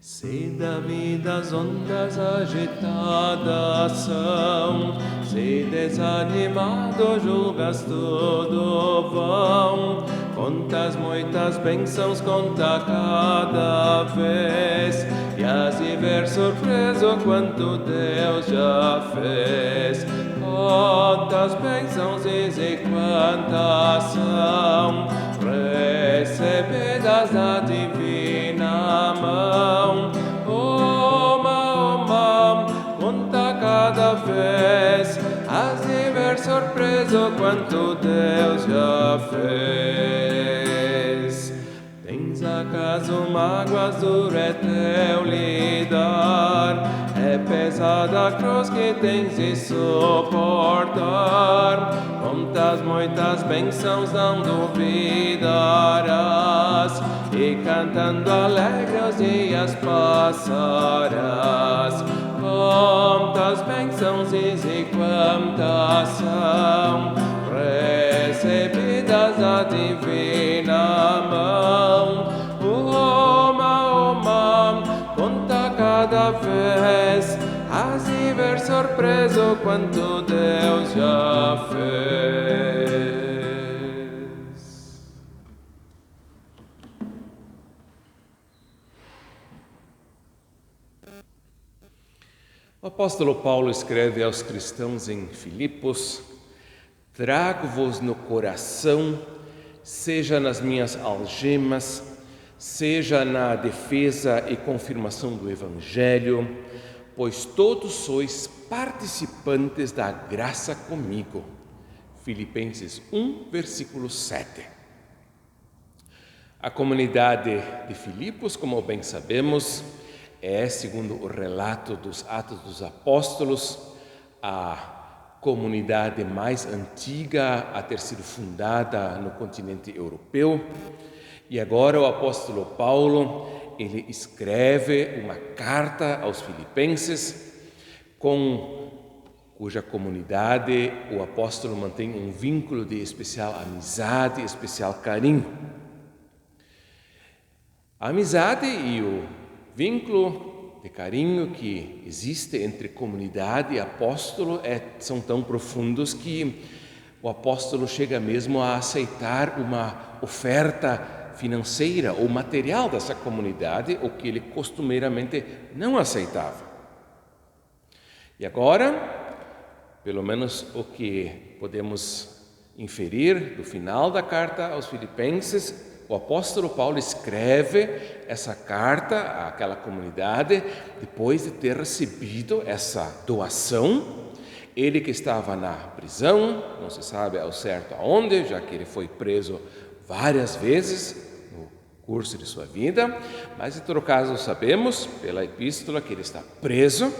Se da vida as ondas agitadas são, se desanimado julgas tudo vão, contas muitas bênçãos, conta cada vez, e has de ver surpreso quanto Deus já fez. Quantas bênçãos e quantas são, recebidas da divina mão. Uma, conta cada vez, has de ver surpreso quanto Deus já fez. Tens acaso mágoas, duro é teu lidar, é pesada a cruz que tens de suportar. Contas muitas bênçãos, não duvidarás, e cantando alegre os dias passarás. Quantas bênçãos e quantas são, recebidas da divina mão. Uma, conta cada vez, has de ver surpreso quanto Deus já fez. O apóstolo Paulo escreve aos cristãos em Filipos: trago-vos no coração, seja nas minhas algemas, seja na defesa e confirmação do Evangelho, pois todos sois participantes da graça comigo. Filipenses 1, versículo 7. A comunidade de Filipos, como bem sabemos, é, segundo o relato dos Atos dos Apóstolos, a comunidade mais antiga a ter sido fundada no continente europeu. E agora o apóstolo Paulo, ele escreve uma carta aos filipenses, com cuja comunidade o apóstolo mantém um vínculo de especial amizade, especial carinho. A amizade e o vínculo de carinho que existe entre comunidade e apóstolo são tão profundos que o apóstolo chega mesmo a aceitar uma oferta financeira ou material dessa comunidade, o que ele costumeiramente não aceitava. E agora, pelo menos o que podemos inferir do final da carta aos Filipenses, o apóstolo Paulo escreve essa carta àquela comunidade depois de ter recebido essa doação. Ele que estava na prisão, não se sabe ao certo aonde, já que ele foi preso várias vezes no curso de sua vida, mas em todo caso sabemos pela epístola que ele está preso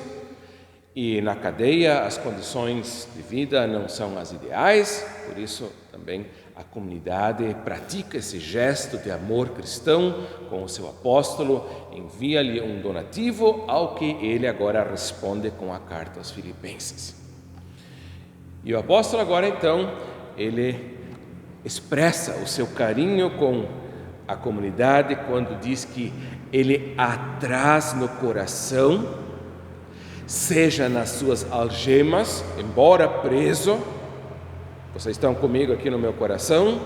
e na cadeia as condições de vida não são as ideais, por isso também a comunidade pratica esse gesto de amor cristão com o seu apóstolo, envia-lhe um donativo, ao que ele agora responde com a carta aos Filipenses. E o apóstolo agora então, ele expressa o seu carinho com a comunidade quando diz que ele a traz no coração, seja nas suas algemas, embora preso. Vocês estão comigo aqui no meu coração.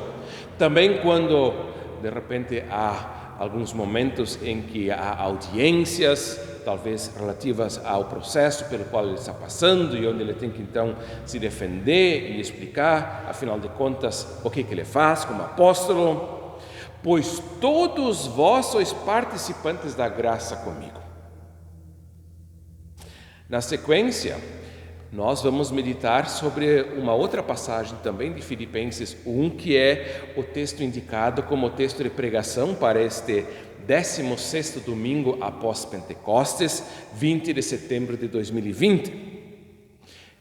Também quando, de repente, há alguns momentos em que há audiências, talvez relativas ao processo pelo qual ele está passando e onde ele tem que, então, se defender e explicar, afinal de contas, o que ele faz como apóstolo. Pois todos vós sois participantes da graça comigo. Na sequência, nós vamos meditar sobre uma outra passagem também de Filipenses 1, que é o texto indicado como texto de pregação para este 16º domingo após Pentecostes, 20 de setembro de 2020.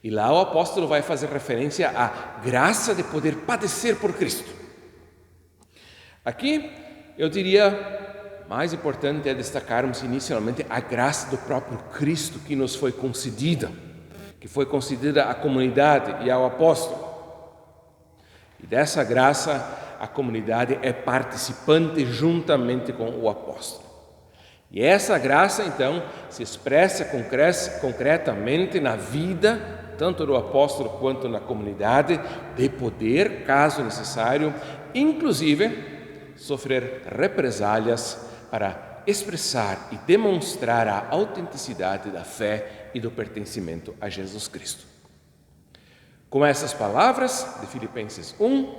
E lá o apóstolo vai fazer referência à graça de poder padecer por Cristo. Aqui, eu diria, mais importante é destacarmos inicialmente a graça do próprio Cristo que nos foi concedida, que foi concedida à comunidade e ao apóstolo. E dessa graça a comunidade é participante juntamente com o apóstolo. E essa graça, então, se expressa concretamente na vida, tanto do apóstolo quanto na comunidade, de poder, caso necessário, inclusive, sofrer represálias para expressar e demonstrar a autenticidade da fé e do pertencimento a Jesus Cristo. Com essas palavras de Filipenses 1,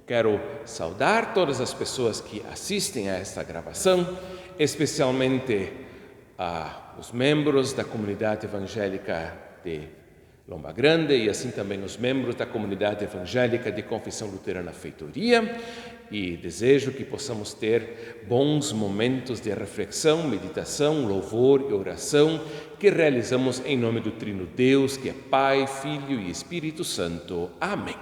quero saudar todas as pessoas que assistem a esta gravação, especialmente os membros da comunidade evangélica de Lomba Grande e assim também os membros da comunidade evangélica de Confissão Luterana Feitoria, e desejo que possamos ter bons momentos de reflexão, meditação, louvor e oração que realizamos em nome do Trino Deus, que é Pai, Filho e Espírito Santo. Amém.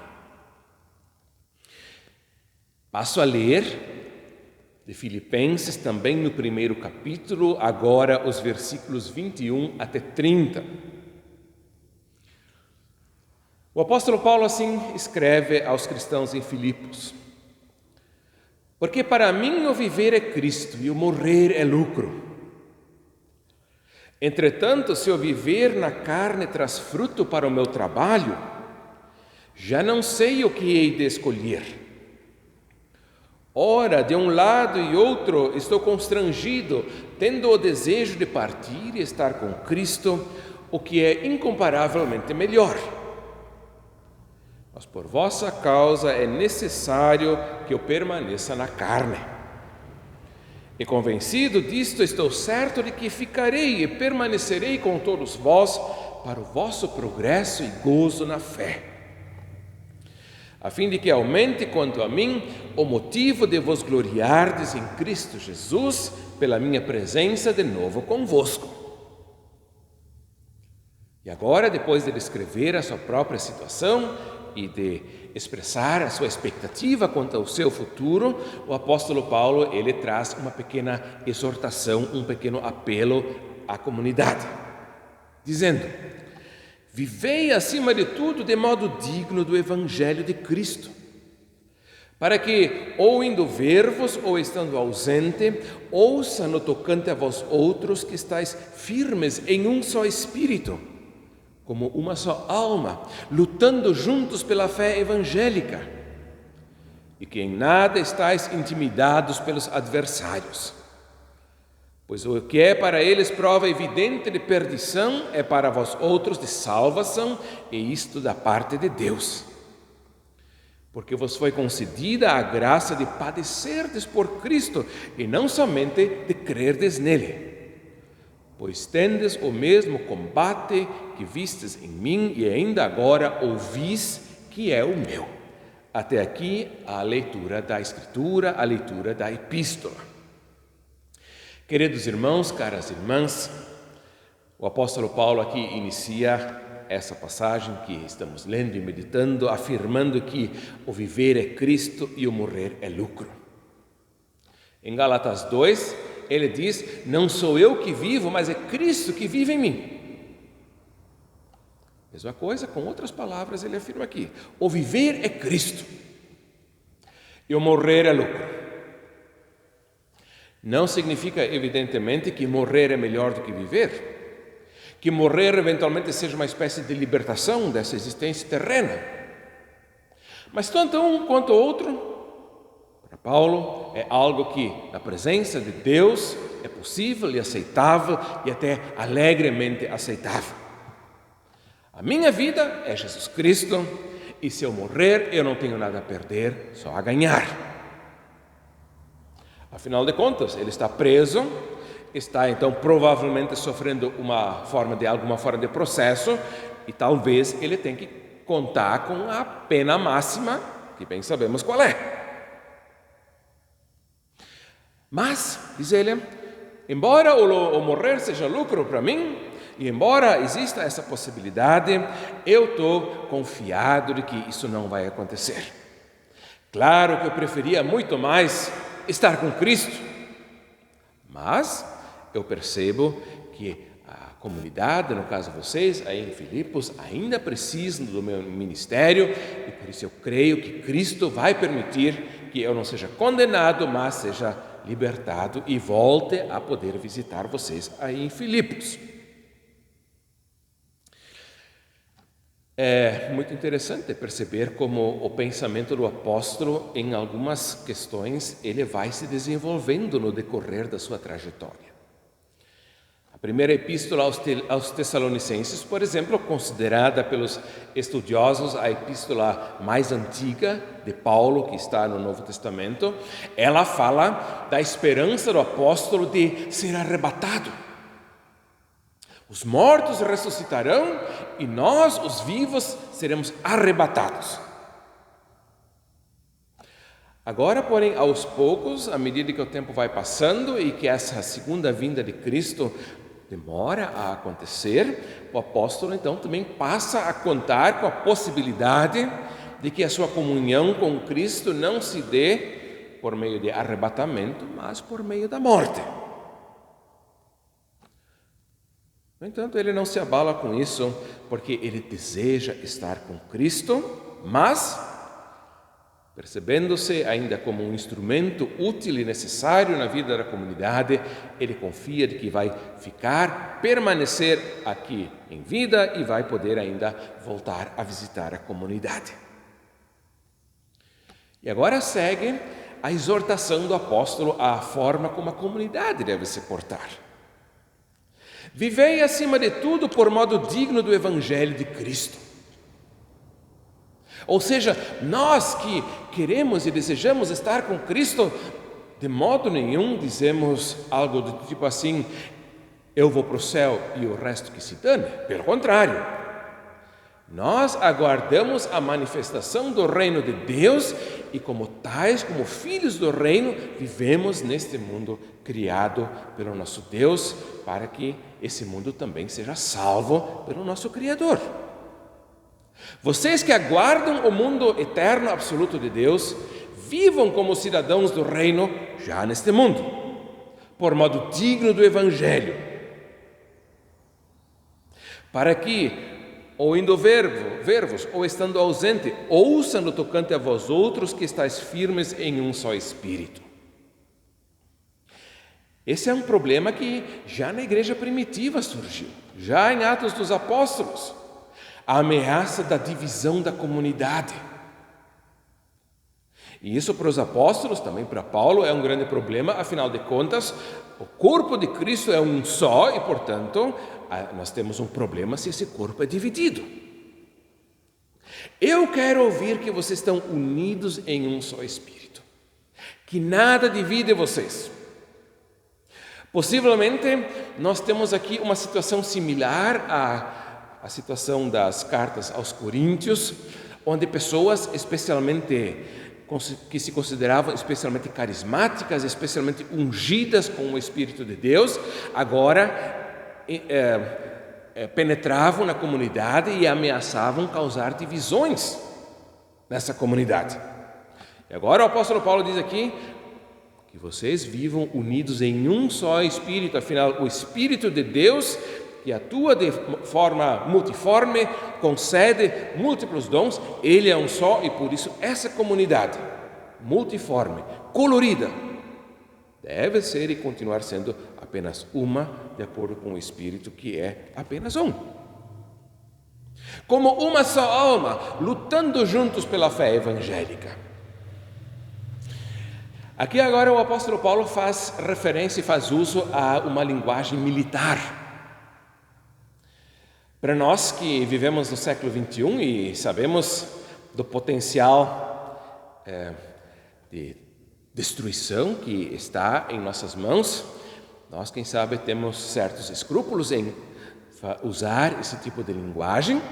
Passo a ler de Filipenses, também no primeiro capítulo, agora os versículos 21 até 30. O apóstolo Paulo assim escreve aos cristãos em Filipos: porque para mim o viver é Cristo e o morrer é lucro. Entretanto, se o viver na carne traz fruto para o meu trabalho, já não sei o que hei de escolher. Ora, de um lado e outro estou constrangido, tendo o desejo de partir e estar com Cristo, o que é incomparavelmente melhor. Mas por vossa causa é necessário que eu permaneça na carne. E convencido disto, estou certo de que ficarei e permanecerei com todos vós para o vosso progresso e gozo na fé, a fim de que aumente quanto a mim o motivo de vos gloriardes em Cristo Jesus pela minha presença de novo convosco. E agora, depois de descrever a sua própria situação e de expressar a sua expectativa quanto ao seu futuro, o apóstolo Paulo, ele traz uma pequena exortação, um pequeno apelo à comunidade, dizendo: vivei acima de tudo de modo digno do Evangelho de Cristo, para que, ou indo ver-vos, ou estando ausente, ouça no tocante a vós outros que estáis firmes em um só Espírito, como uma só alma, lutando juntos pela fé evangélica, e que em nada estáis intimidados pelos adversários. Pois o que é para eles prova evidente de perdição é para vós outros de salvação, e isto da parte de Deus. Porque vos foi concedida a graça de padecerdes por Cristo, e não somente de crerdes nele. Pois tendes o mesmo combate que vistes em mim e ainda agora ouvis que é o meu. Até aqui a leitura da Escritura, a leitura da Epístola. Queridos irmãos, caras irmãs, o apóstolo Paulo aqui inicia essa passagem que estamos lendo e meditando, afirmando que o viver é Cristo e o morrer é lucro. Em Gálatas 2, ele diz: não sou eu que vivo, mas é Cristo que vive em mim. Mesma coisa, com outras palavras, ele afirma aqui: o viver é Cristo e o morrer é lucro. Não significa, evidentemente, que morrer é melhor do que viver, que morrer eventualmente seja uma espécie de libertação dessa existência terrena. Mas tanto um quanto o outro, para Paulo, é algo que, na presença de Deus, é possível e aceitável e até alegremente aceitável. A minha vida é Jesus Cristo, e se eu morrer, eu não tenho nada a perder, só a ganhar. Afinal de contas, ele está preso, está então provavelmente sofrendo alguma forma de processo, e talvez ele tenha que contar com a pena máxima, que bem sabemos qual é. Mas, diz ele, embora o morrer seja lucro para mim, e embora exista essa possibilidade, eu estou confiado de que isso não vai acontecer. Claro que eu preferia muito mais estar com Cristo, mas eu percebo que comunidade, no caso vocês, aí em Filipos, ainda precisam do meu ministério, e por isso eu creio que Cristo vai permitir que eu não seja condenado, mas seja libertado e volte a poder visitar vocês aí em Filipos. É muito interessante perceber como o pensamento do apóstolo, em algumas questões, ele vai se desenvolvendo no decorrer da sua trajetória. A primeira epístola aos Tessalonicenses, por exemplo, considerada pelos estudiosos a epístola mais antiga de Paulo, que está no Novo Testamento, ela fala da esperança do apóstolo de ser arrebatado. Os mortos ressuscitarão e nós, os vivos, seremos arrebatados. Agora, porém, aos poucos, à medida que o tempo vai passando e que essa segunda vinda de Cristo demora a acontecer, o apóstolo então também passa a contar com a possibilidade de que a sua comunhão com Cristo não se dê por meio de arrebatamento, mas por meio da morte. No entanto, ele não se abala com isso, porque ele deseja estar com Cristo, mas, percebendo-se ainda como um instrumento útil e necessário na vida da comunidade, ele confia de que vai permanecer aqui em vida e vai poder ainda voltar a visitar a comunidade. E agora segue a exortação do apóstolo à forma como a comunidade deve se portar. Vivei, acima de tudo, por modo digno do Evangelho de Cristo. Ou seja, nós que queremos e desejamos estar com Cristo, de modo nenhum dizemos algo do tipo assim: eu vou para o céu e o resto que se dane. Pelo contrário, nós aguardamos a manifestação do reino de Deus e, como tais, como filhos do reino, vivemos neste mundo criado pelo nosso Deus, para que esse mundo também seja salvo pelo nosso Criador. Vocês que aguardam o mundo eterno absoluto de Deus, vivam como cidadãos do reino já neste mundo, por modo digno do Evangelho, para que, ou indo ver-vos, ou estando ausente, ouçam no tocante a vós outros que estáis firmes em um só Espírito. Esse é um problema que já na igreja primitiva surgiu, já em Atos dos Apóstolos. A ameaça da divisão da comunidade. E isso para os apóstolos, também para Paulo, é um grande problema, afinal de contas, o corpo de Cristo é um só e, portanto, nós temos um problema se esse corpo é dividido. Eu quero ouvir que vocês estão unidos em um só Espírito, que nada divide vocês. Possivelmente, nós temos aqui uma situação similar à situação das cartas aos Coríntios, onde pessoas que se consideravam especialmente carismáticas, especialmente ungidas com o Espírito de Deus, agora penetravam na comunidade e ameaçavam causar divisões nessa comunidade. E agora o apóstolo Paulo diz aqui que vocês vivam unidos em um só Espírito, afinal o Espírito de Deus, que atua de forma multiforme, concede múltiplos dons, ele é um só e por isso essa comunidade multiforme, colorida, deve ser e continuar sendo apenas uma, de acordo com o Espírito que é apenas um. Como uma só alma, lutando juntos pela fé evangélica. Aqui agora o apóstolo Paulo faz referência e faz uso a uma linguagem militar. Para nós que vivemos no século XXI e sabemos do potencial de destruição que está em nossas mãos, nós, quem sabe, temos certos escrúpulos em usar esse tipo de linguagem.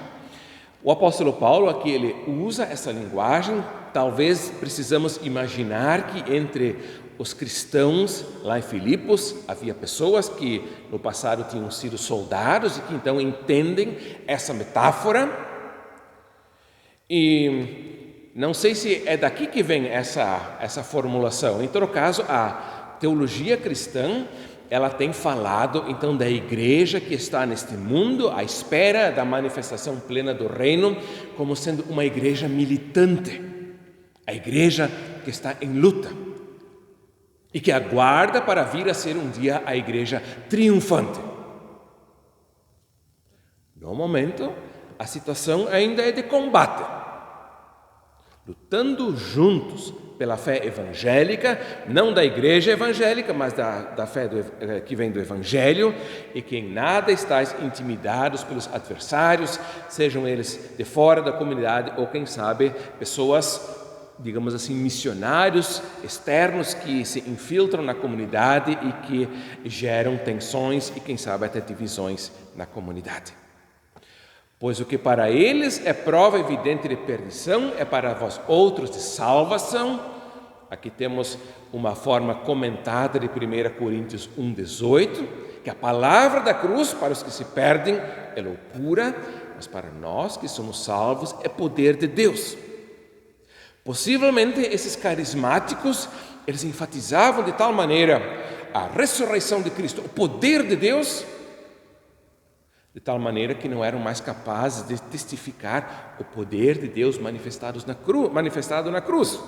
O apóstolo Paulo aqui ele usa essa linguagem. Talvez precisamos imaginar que entre os cristãos lá em Filipos havia pessoas que no passado tinham sido soldados e que então entendem essa metáfora. E não sei se é daqui que vem essa formulação. Em todo caso, a teologia cristã ela tem falado então da igreja que está neste mundo à espera da manifestação plena do reino, como sendo uma igreja militante, a igreja que está em luta e que aguarda para vir a ser um dia a igreja triunfante. No momento, a situação ainda é de combate, lutando juntos pela fé evangélica, não da igreja evangélica, mas da fé que vem do Evangelho, e que em nada estáis intimidados pelos adversários, sejam eles de fora da comunidade ou, quem sabe, pessoas, digamos assim, missionários externos que se infiltram na comunidade e que geram tensões e, quem sabe, até divisões na comunidade. Pois o que para eles é prova evidente de perdição, é para vós outros de salvação. Aqui temos uma forma comentada de 1 Coríntios 1,18, que a palavra da cruz para os que se perdem é loucura, mas para nós que somos salvos é poder de Deus. Possivelmente esses carismáticos, eles enfatizavam de tal maneira a ressurreição de Cristo, o poder de Deus, de tal maneira que não eram mais capazes de testificar o poder de Deus manifestado na cruz.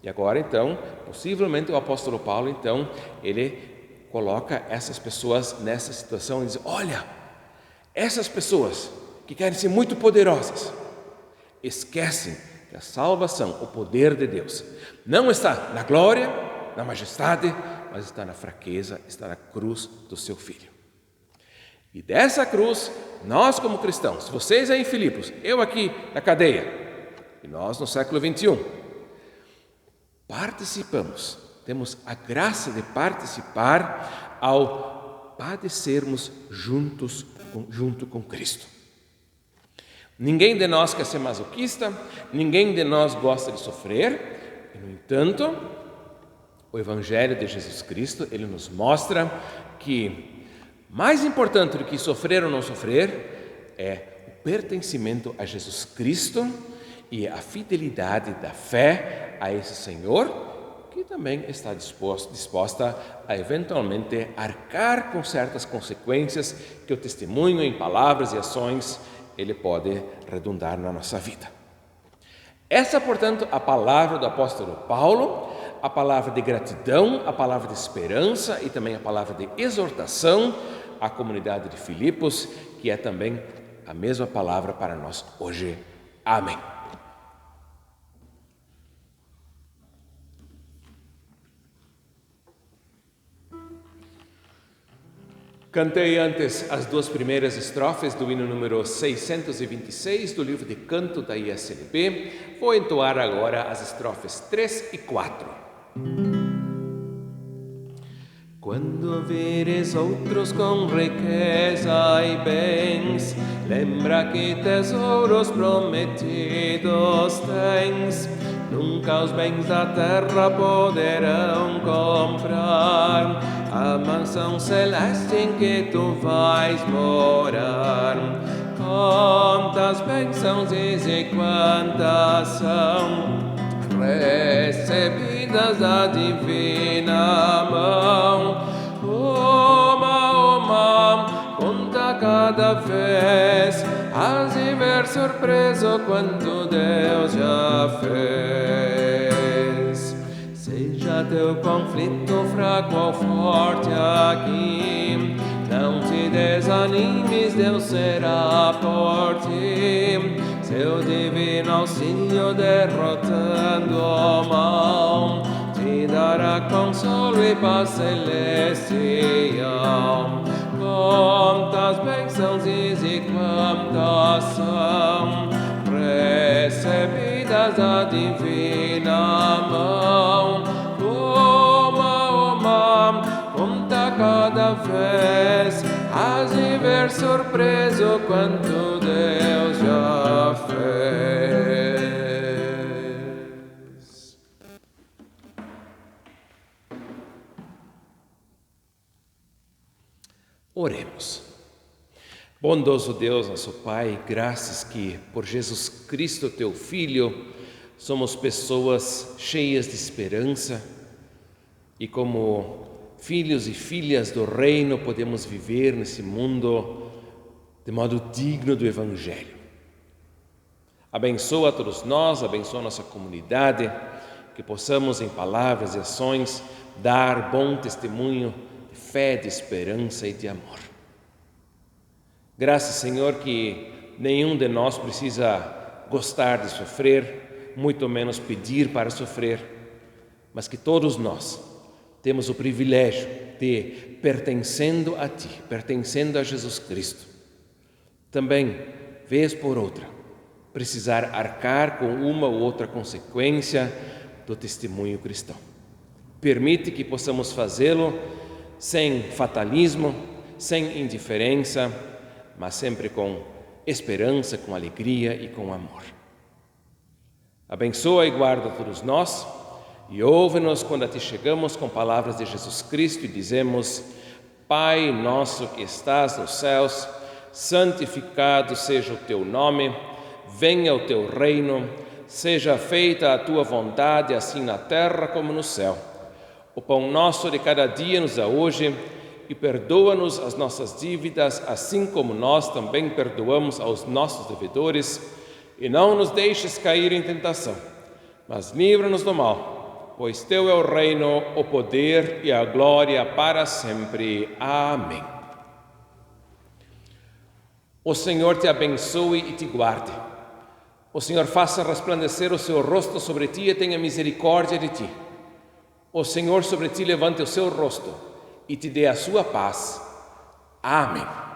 E agora, então, possivelmente o apóstolo Paulo, então, ele coloca essas pessoas nessa situação e diz: olha, essas pessoas que querem ser muito poderosas, esquecem que a salvação, o poder de Deus, não está na glória, na majestade, mas está na fraqueza, está na cruz do seu Filho. E dessa cruz, nós como cristãos, vocês aí em Filipos, eu aqui na cadeia, e nós no século 21, participamos, temos a graça de participar ao padecermos junto com Cristo. Ninguém de nós quer ser masoquista, ninguém de nós gosta de sofrer, e no entanto, o Evangelho de Jesus Cristo, ele nos mostra que mais importante do que sofrer ou não sofrer é o pertencimento a Jesus Cristo e a fidelidade da fé a esse Senhor, que também está disposta a eventualmente arcar com certas consequências que o testemunho em palavras e ações ele pode redundar na nossa vida. Essa, portanto, a palavra do apóstolo Paulo, a palavra de gratidão, a palavra de esperança e também a palavra de exortação à comunidade de Filipos, que é também a mesma palavra para nós hoje. Amém. Cantei antes as duas primeiras estrofes do hino número 626 do livro de canto da ISLB. Vou entoar agora as estrofes 3 e 4. Quando vires outros com riqueza e bens, lembra que tesouros prometidos tens. Nunca os bens da terra poderão comprar a mansão celeste em que tu vais morar. Quantas bênçãos e quantas são recebidas da divina mão. Uma, conta cada vez, has de ver surpreso quanto Deus já fez. Seja teu conflito fraco ou forte aqui, não te desanimes, Deus será por ti. Seu divino auxílio derrotando o mal, te dará consolo e paz celestial. Quantas bênçãos e quantas são recebidas da divina mão. Uma, conta cada vez, has de ver surpreso quanto Deus já fez. Oremos. Bondoso Deus, nosso Pai, graças que por Jesus Cristo, teu Filho, somos pessoas cheias de esperança e como filhos e filhas do reino, podemos viver nesse mundo de modo digno do Evangelho. Abençoa a todos nós, abençoa a nossa comunidade, que possamos em palavras e ações dar bom testemunho de fé, de esperança e de amor. Graças, Senhor, que nenhum de nós precisa gostar de sofrer, muito menos pedir para sofrer, mas que todos nós temos o privilégio de, pertencendo a Ti, pertencendo a Jesus Cristo, também, vez por outra, precisar arcar com uma ou outra consequência do testemunho cristão. Permite que possamos fazê-lo sem fatalismo, sem indiferença, mas sempre com esperança, com alegria e com amor. Abençoa e guarda todos nós e ouve-nos quando a Ti chegamos com palavras de Jesus Cristo e dizemos: Pai nosso que estás nos céus, santificado seja o Teu nome, venha o Teu reino, seja feita a Tua vontade, assim na terra como no céu. O pão nosso de cada dia nos dá hoje e perdoa-nos as nossas dívidas, assim como nós também perdoamos aos nossos devedores, e não nos deixes cair em tentação, mas livra-nos do mal, pois Teu é o reino, o poder e a glória para sempre. Amém. O Senhor te abençoe e te guarde. O Senhor faça resplandecer o seu rosto sobre ti e tenha misericórdia de ti. O Senhor sobre ti levante o seu rosto e te dê a sua paz. Amém.